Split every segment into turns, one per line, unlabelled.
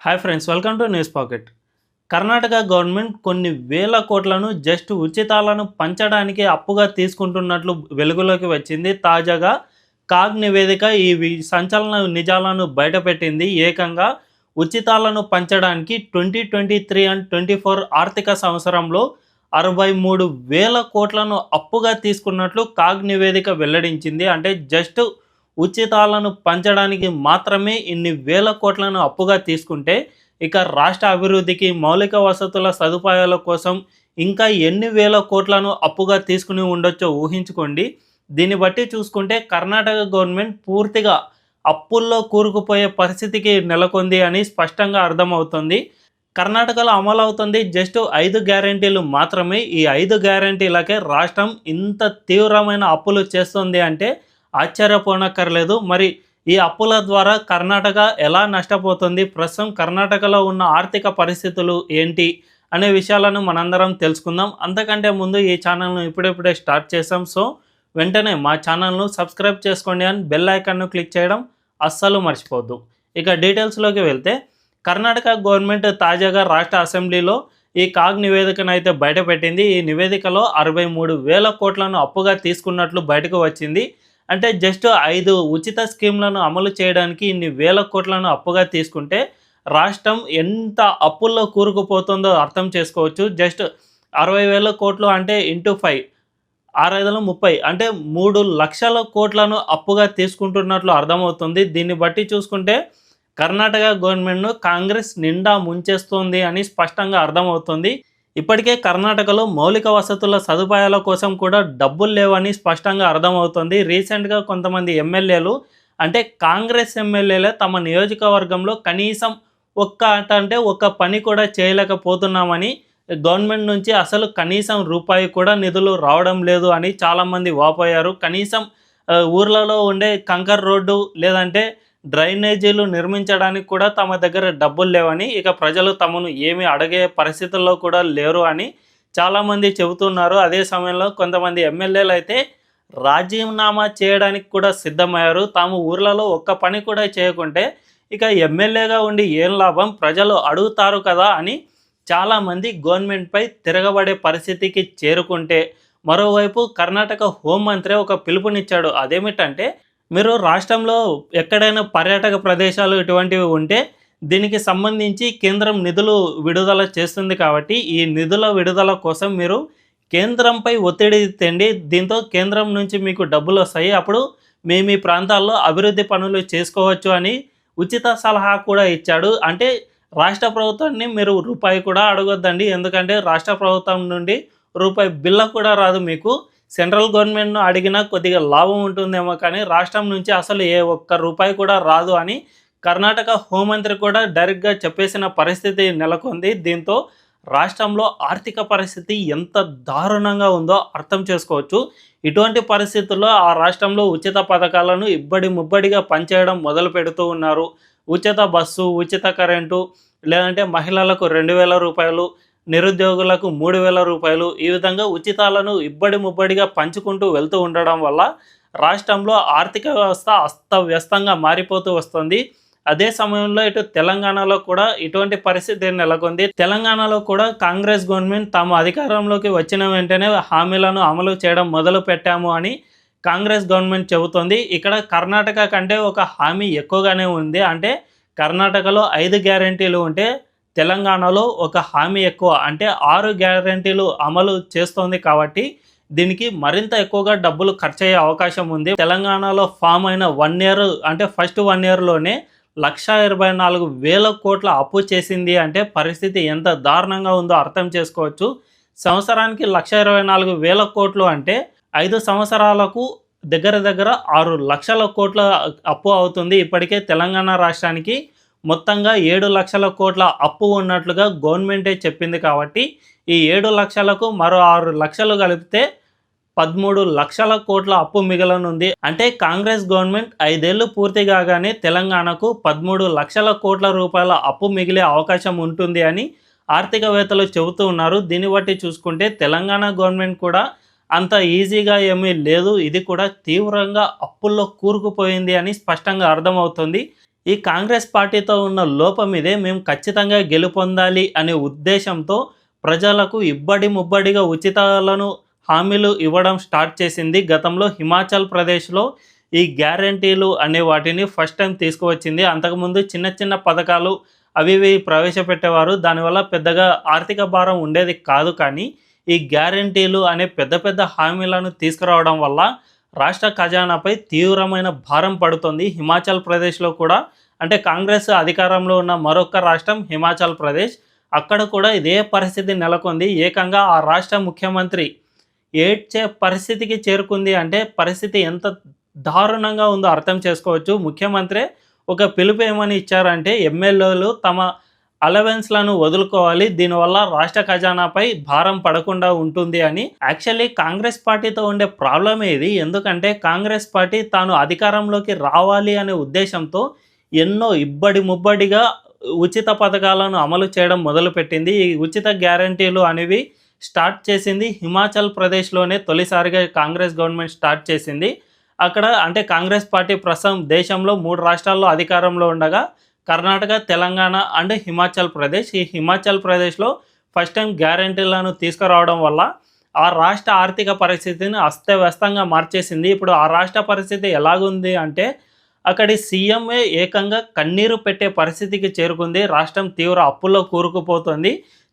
Hi friends, welcome to news pocket. Karnataka government కొన్ని వేల కోట్లను జస్ట్ ఉచితాలను పంచడానికి అప్పుగా తీసుకుంటున్నట్లు వెలుగులోకి వచ్చింది. తాజాగా కాగ్ నివేదిక ఈ సంచలన నిజాలను బయటపెట్టింది. ఏకంగా ఉచితాలను పంచడానికి 2023 అండ్ 24 ఆర్థిక సంవత్సరంలో 63,000 కోట్లను అప్పుగా తీసుకున్నట్లు కాగ్ నివేదిక వెల్లడించింది. అంటే జస్ట్ ఉచితాలను పంచడానికి మాత్రమే ఇన్ని వేల కోట్లను అప్పుగా తీసుకుంటే ఇక రాష్ట్ర అభివృద్ధికి మౌలిక వసతుల సదుపాయాల కోసం ఇంకా ఎన్ని వేల కోట్లను అప్పుగా తీసుకుని ఉండొచ్చో ఊహించుకోండి. దీన్ని బట్టి చూసుకుంటే కర్ణాటక గవర్నమెంట్ పూర్తిగా అప్పుల్లో కూరుకుపోయే పరిస్థితికి నెలకొంది అని స్పష్టంగా అర్థమవుతుంది. కర్ణాటకలో అమలవుతుంది జస్ట్ 5 గ్యారెంటీలు మాత్రమే. ఈ 5 గ్యారెంటీలకే రాష్ట్రం ఇంత తీవ్రమైన అప్పులు చేస్తుంది అంటే ఆశ్చర్యపోనక్కర్లేదు. మరి ఈ అప్పుల ద్వారా కర్ణాటక ఎలా నష్టపోతుంది, ప్రస్తుతం కర్ణాటకలో ఉన్న ఆర్థిక పరిస్థితులు ఏంటి అనే విషయాలను మనందరం తెలుసుకుందాం. అంతకంటే ముందు ఈ ఛానల్ను ఇప్పుడిప్పుడే స్టార్ట్ చేసాం. సో వెంటనే మా ఛానల్ను సబ్స్క్రైబ్ చేసుకోండి అని బెల్ ఐకాన్ను క్లిక్ చేయడం అస్సలు మర్చిపోవద్దు. ఇక డీటెయిల్స్లోకి వెళ్తే కర్ణాటక గవర్నమెంట్ తాజాగా రాష్ట్ర అసెంబ్లీలో ఈ కాగ్ నివేదికను అయితే బయటపెట్టింది. ఈ నివేదికలో 63,000 కోట్లను అప్పుగా తీసుకున్నట్లు బయటకు వచ్చింది. అంటే జస్ట్ 5 ఉచిత స్కీమ్లను అమలు చేయడానికి ఇన్ని వేల కోట్లను అప్పుగా తీసుకుంటే రాష్ట్రం ఎంత అప్పుల్లో కూరుకుపోతుందో అర్థం చేసుకోవచ్చు. జస్ట్ 60,000 కోట్లు అంటే ఇంటూ 5, 6,530 అంటే 3 లక్షల కోట్లను అప్పుగా తీసుకుంటున్నట్లు అర్థమవుతుంది. దీన్ని బట్టి చూసుకుంటే కర్ణాటక గవర్నమెంట్ను కాంగ్రెస్ నిండా ముంచేస్తుంది అని స్పష్టంగా అర్థమవుతుంది. ఇప్పటికే కర్ణాటకలో మౌలిక వసతుల సదుపాయాల కోసం కూడా డబ్బులు లేవని స్పష్టంగా అర్థమవుతుంది. రీసెంట్గా కొంతమంది ఎమ్మెల్యేలు అంటే కాంగ్రెస్ ఎమ్మెల్యేలే తమ నియోజకవర్గంలో కనీసం ఒక్క పని కూడా చేయలేకపోతున్నామని, గవర్నమెంట్ నుంచి అసలు కనీసం రూపాయి కూడా నిధులు రావడం లేదు అని చాలామంది వాపోయారు. కనీసం ఊర్లలో ఉండే కంకర్ రోడ్డు లేదంటే డ్రైనేజీలు నిర్మించడానికి కూడా తమ దగ్గర డబ్బులు లేవని, ఇక ప్రజలు తమను ఏమీ అడిగే పరిస్థితుల్లో కూడా లేరు అని చాలామంది చెబుతున్నారు. అదే సమయంలో కొంతమంది ఎమ్మెల్యేలు అయితే రాజీనామా చేయడానికి కూడా సిద్ధమయ్యారు. తాము ఊర్లలో ఒక్క పని కూడా చేయకుంటే ఇక ఎమ్మెల్యేగా ఉండి ఏం లాభం, ప్రజలు అడుగుతారు కదా అని చాలామంది గవర్నమెంట్పై తిరగబడే పరిస్థితికి చేరుకుంటే, మరోవైపు కర్ణాటక హోంమంత్రి ఒక పిలుపునిచ్చాడు. అదేమిటంటే, మీరు రాష్ట్రంలో ఎక్కడైనా పర్యాటక ప్రదేశాలు ఇటువంటివి ఉంటే దీనికి సంబంధించి కేంద్రం నిధులు విడుదల చేస్తుంది కాబట్టి ఈ నిధుల విడుదల కోసం మీరు కేంద్రంపై ఒత్తిడి తెండి. దీంతో కేంద్రం నుంచి మీకు డబ్బులు వస్తాయి. అప్పుడు మీ ప్రాంతాల్లో అభివృద్ధి పనులు చేసుకోవచ్చు అని ఉచిత సలహా కూడా ఇచ్చాడు. అంటే రాష్ట్ర ప్రభుత్వాన్ని మీరు రూపాయి కూడా అడగొద్దండి, ఎందుకంటే రాష్ట్ర ప్రభుత్వం నుండి రూపాయి బిల్ల కూడా రాదు మీకు. సెంట్రల్ గవర్నమెంట్ను అడిగినా కొద్దిగా లాభం ఉంటుందేమో కానీ రాష్ట్రం నుంచి అసలు ఏ ఒక్క రూపాయి కూడా రాదు అని కర్ణాటక హోంమంత్రి కూడా డైరెక్ట్గా చెప్పేసిన పరిస్థితి నెలకొంది. దీంతో రాష్ట్రంలో ఆర్థిక పరిస్థితి ఎంత దారుణంగా ఉందో అర్థం చేసుకోవచ్చు. ఇటువంటి పరిస్థితుల్లో ఆ రాష్ట్రంలో ఉచిత పథకాలను ఇబ్బడి ముబ్బడిగా పనిచేయడం మొదలు పెడుతూ ఉన్నారు. ఉచిత బస్సు, ఉచిత కరెంటు, లేదంటే మహిళలకు 2,000 రూపాయలు, నిరుద్యోగులకు 3,000 రూపాయలు, ఈ విధంగా ఉచితాలను ఇబ్బడి ముబ్బడిగా పంచుకుంటూ వెళ్తూ ఉండడం వల్ల రాష్ట్రంలో ఆర్థిక వ్యవస్థ అస్తవ్యస్తంగా మారిపోతూ వస్తుంది. అదే సమయంలో ఇటు తెలంగాణలో కూడా ఇటువంటి పరిస్థితి నెలకొంది. తెలంగాణలో కూడా కాంగ్రెస్ గవర్నమెంట్ తాము అధికారంలోకి వచ్చిన వెంటనే హామీలను అమలు చేయడం మొదలు పెట్టాము అని కాంగ్రెస్ గవర్నమెంట్ చెబుతోంది. ఇక్కడ కర్ణాటక కంటే ఒక హామీ ఎక్కువగానే ఉంది. అంటే కర్ణాటకలో 5 గ్యారెంటీలు ఉంటే తెలంగాణలో ఒక హామీ ఎక్కువ, అంటే 6 గ్యారెంటీలు అమలు చేస్తోంది. కాబట్టి దీనికి మరింత ఎక్కువగా డబ్బులు ఖర్చు అయ్యే అవకాశం ఉంది. తెలంగాణలో ఫామ్ అయిన 1 ఇయర్ అంటే ఫస్ట్ 1 ఇయర్లోనే 1,24,000 కోట్ల అప్పు చేసింది. అంటే పరిస్థితి ఎంత దారుణంగా ఉందో అర్థం చేసుకోవచ్చు. సంవత్సరానికి 1,24,000 కోట్లు అంటే 5 సంవత్సరాలకు దగ్గర 6 లక్షల కోట్ల అప్పు అవుతుంది. ఇప్పటికే తెలంగాణ రాష్ట్రానికి మొత్తంగా 7 లక్షల కోట్ల అప్పు ఉన్నట్లుగా గవర్నమెంటే చెప్పింది. కాబట్టి ఈ 7 లక్షలకు మరో 6 లక్షలు కలిపితే 13 లక్షల కోట్ల అప్పు మిగలనుంది. అంటే కాంగ్రెస్ గవర్నమెంట్ 5 ఏళ్ళు పూర్తి కాగానే తెలంగాణకు 13 లక్షల కోట్ల రూపాయల అప్పు మిగిలే అవకాశం ఉంటుంది అని ఆర్థికవేత్తలు చెబుతూ ఉన్నారు. దీన్ని బట్టి చూసుకుంటే తెలంగాణ గవర్నమెంట్ కూడా అంత ఈజీగా ఏమీ లేదు, ఇది కూడా తీవ్రంగా అప్పుల్లో కూరుకుపోయింది అని స్పష్టంగా అర్థమవుతుంది. ఈ కాంగ్రెస్ పార్టీతో ఉన్న లోపం ఇదే. మేము ఖచ్చితంగా గెలుపొందాలి అనే ఉద్దేశంతో ప్రజలకు ఇబ్బడి ముబ్బడిగా ఉచితాలను హామీలు ఇవ్వడం స్టార్ట్ చేసింది. గతంలో హిమాచల్ ప్రదేశ్లో ఈ గ్యారంటీలు అనే వాటిని ఫస్ట్ టైం తీసుకువచ్చింది. అంతకుముందు చిన్న చిన్న పథకాలు అవి ఇవి ప్రవేశపెట్టేవారు. దానివల్ల పెద్దగా ఆర్థిక భారం ఉండేది కాదు. కానీ ఈ గ్యారంటీలు అనే పెద్ద పెద్ద హామీలను తీసుకురావడం వల్ల రాష్ట్ర ఖజానాపై తీవ్రమైన భారం పడుతుంది. హిమాచల్ ప్రదేశ్లో కూడా, అంటే కాంగ్రెస్ అధికారంలో ఉన్న మరొక రాష్ట్రం హిమాచల్ ప్రదేశ్, అక్కడ కూడా ఇదే పరిస్థితి నెలకొంది. ఏకంగా ఆ రాష్ట్ర ముఖ్యమంత్రి ఏడ్చే పరిస్థితికి చేరుకుంది. అంటే పరిస్థితి ఎంత దారుణంగా ఉందో అర్థం చేసుకోవచ్చు. ముఖ్యమంత్రి ఒక పిలుపు ఏమని ఇచ్చారంటే ఎమ్మెల్యేలు తమ అలవెన్స్లను వదులుకోవాలి, దీనివల్ల రాష్ట్ర ఖజానాపై భారం పడకుండా ఉంటుంది అని. యాక్చువల్లీ కాంగ్రెస్ పార్టీతో ఉండే ప్రాబ్లం ఇది. ఎందుకంటే కాంగ్రెస్ పార్టీ తాను అధికారంలోకి రావాలి అనే ఉద్దేశంతో ఎన్నో ఇబ్బడి ముబ్బడిగా ఉచిత పథకాలను అమలు చేయడం మొదలుపెట్టింది. ఈ ఉచిత గ్యారంటీలు అనేవి స్టార్ట్ చేసింది హిమాచల్ ప్రదేశ్లోనే తొలిసారిగా కాంగ్రెస్ గవర్నమెంట్ స్టార్ట్ చేసింది. అక్కడ అంటే కాంగ్రెస్ పార్టీ ప్రస్తుతం దేశంలో 3 రాష్ట్రాల్లో అధికారంలో ఉండగా కర్ణాటక, తెలంగాణ అండ్ హిమాచల్ ప్రదేశ్. ఈ హిమాచల్ ప్రదేశ్లో ఫస్ట్ టైం గ్యారంటీలను తీసుకురావడం వల్ల ఆ రాష్ట్ర ఆర్థిక పరిస్థితిని అస్తవ్యస్తంగా మార్చేసింది. ఇప్పుడు ఆ రాష్ట్ర పరిస్థితి ఎలాగుంది అంటే అక్కడి సీఎంఏ ఏకంగా కన్నీరు పెట్టే పరిస్థితికి చేరుకుంది. రాష్ట్రం తీవ్ర అప్పుల్లో కూరుకుపోతుంది,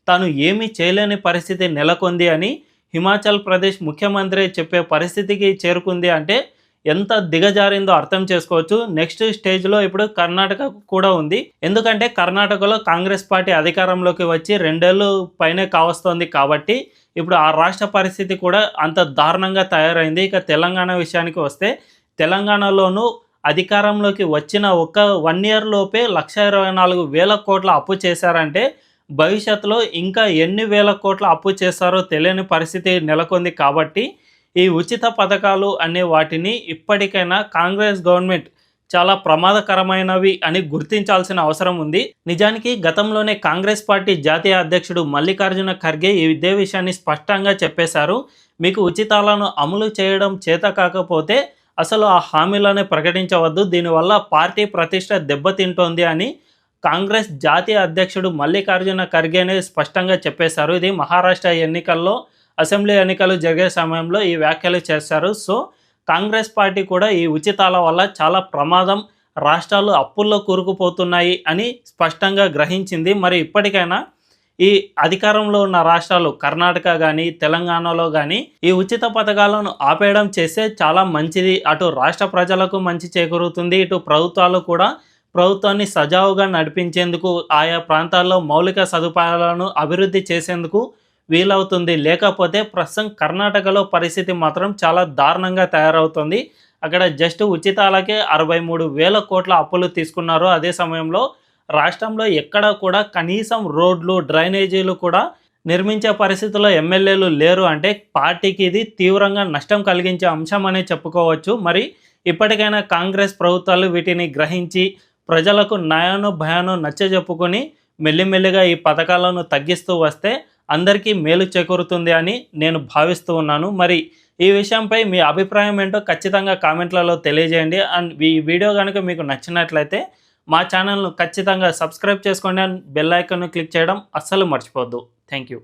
తాను ఏమీ చేయలేని పరిస్థితి నెలకొంది అని హిమాచల్ ప్రదేశ్ ముఖ్యమంత్రి చెప్పే పరిస్థితికి చేరుకుంది. అంటే ఎంత దిగజారిందో అర్థం చేసుకోవచ్చు. నెక్స్ట్ స్టేజ్లో ఇప్పుడు కర్ణాటక కూడా ఉంది. ఎందుకంటే కర్ణాటకలో కాంగ్రెస్ పార్టీ అధికారంలోకి వచ్చి 2 ఏళ్ళు పైనే కావస్తోంది కాబట్టి ఇప్పుడు ఆ రాష్ట్ర పరిస్థితి కూడా అంత దారుణంగా తయారైంది. ఇక తెలంగాణ విషయానికి వస్తే తెలంగాణలోనూ అధికారంలోకి వచ్చిన ఒక 1 ఇయర్ లోపే 1,24,000 కోట్ల అప్పు చేశారంటే భవిష్యత్తులో ఇంకా ఎన్ని వేల కోట్ల అప్పు చేస్తారో తెలియని పరిస్థితి నెలకొంది. కాబట్టి ఈ ఉచిత పథకాలు అనే వాటిని ఇప్పటికైనా కాంగ్రెస్ గవర్నమెంట్ చాలా ప్రమాదకరమైనవి అని గుర్తించాల్సిన అవసరం ఉంది. నిజానికి గతంలోనే కాంగ్రెస్ పార్టీ జాతీయ అధ్యక్షుడు మల్లికార్జున ఖర్గే ఇదే విషయాన్ని స్పష్టంగా చెప్పేశారు. మీకు ఉచితాలను అమలు చేయడం చేత కాకపోతే అసలు ఆ హామీలను ప్రకటించవద్దు, దీనివల్ల పార్టీ ప్రతిష్ట దెబ్బతింటోంది అని కాంగ్రెస్ జాతీయ అధ్యక్షుడు మల్లికార్జున ఖర్గేనే స్పష్టంగా చెప్పేశారు. ఇది మహారాష్ట్ర ఎన్నికల్లో, అసెంబ్లీ ఎన్నికలు జరిగే సమయంలో ఈ వ్యాఖ్యలు చేశారు. సో కాంగ్రెస్ పార్టీ కూడా ఈ ఉచితాల వల్ల చాలా ప్రమాదం, రాష్ట్రాలు అప్పుల్లో కూరుకుపోతున్నాయి అని స్పష్టంగా గ్రహించింది. మరి ఇప్పటికైనా ఈ అధికారంలో ఉన్న రాష్ట్రాలు కర్ణాటక కానీ తెలంగాణలో కానీ ఈ ఉచిత పథకాలను ఆపేయడం చేస్తే చాలా మంచిది. అటు రాష్ట్ర ప్రజలకు మంచి చేకూరుతుంది, ఇటు ప్రభుత్వాలు కూడా ప్రభుత్వాన్ని సజావుగా నడిపించేందుకు ఆయా ప్రాంతాల్లో మౌలిక సదుపాయాలను అభివృద్ధి చేసేందుకు వీలవుతుంది. లేకపోతే ప్రస్తుతం కర్ణాటకలో పరిస్థితి మాత్రం చాలా దారుణంగా తయారవుతుంది. అక్కడ జస్ట్ ఉచితాలకే 63,000 కోట్ల అప్పులు తీసుకున్నారు. అదే సమయంలో రాష్ట్రంలో ఎక్కడ కూడా కనీసం రోడ్లు, డ్రైనేజీలు కూడా నిర్మించే పరిస్థితుల్లో ఎమ్మెల్యేలు లేరు. అంటే పార్టీకి ఇది తీవ్రంగా నష్టం కలిగించే అంశం అనే చెప్పుకోవచ్చు. మరి ఇప్పటికైనా కాంగ్రెస్ ప్రభుత్వాలు వీటిని గ్రహించి ప్రజలకు నయాను భయాను నచ్చజెప్పుకొని మెల్లిమెల్లిగా ఈ పథకాలను తగ్గిస్తూ వస్తే అందరికీ మేలు చేకూరుతుంది అని నేను భావిస్తూ ఉన్నాను. మరి ఈ విషయంపై మీ అభిప్రాయం ఏంటో ఖచ్చితంగా కామెంట్లలో తెలియజేయండి. అండ్ ఈ వీడియో కనుక మీకు నచ్చినట్లయితే మా ఛానల్ను ఖచ్చితంగా సబ్స్క్రైబ్ చేసుకోండి అండ్ బెల్ ఐకాన్ను క్లిక్ చేయడం అస్సలు మర్చిపోవద్దు. Thank you.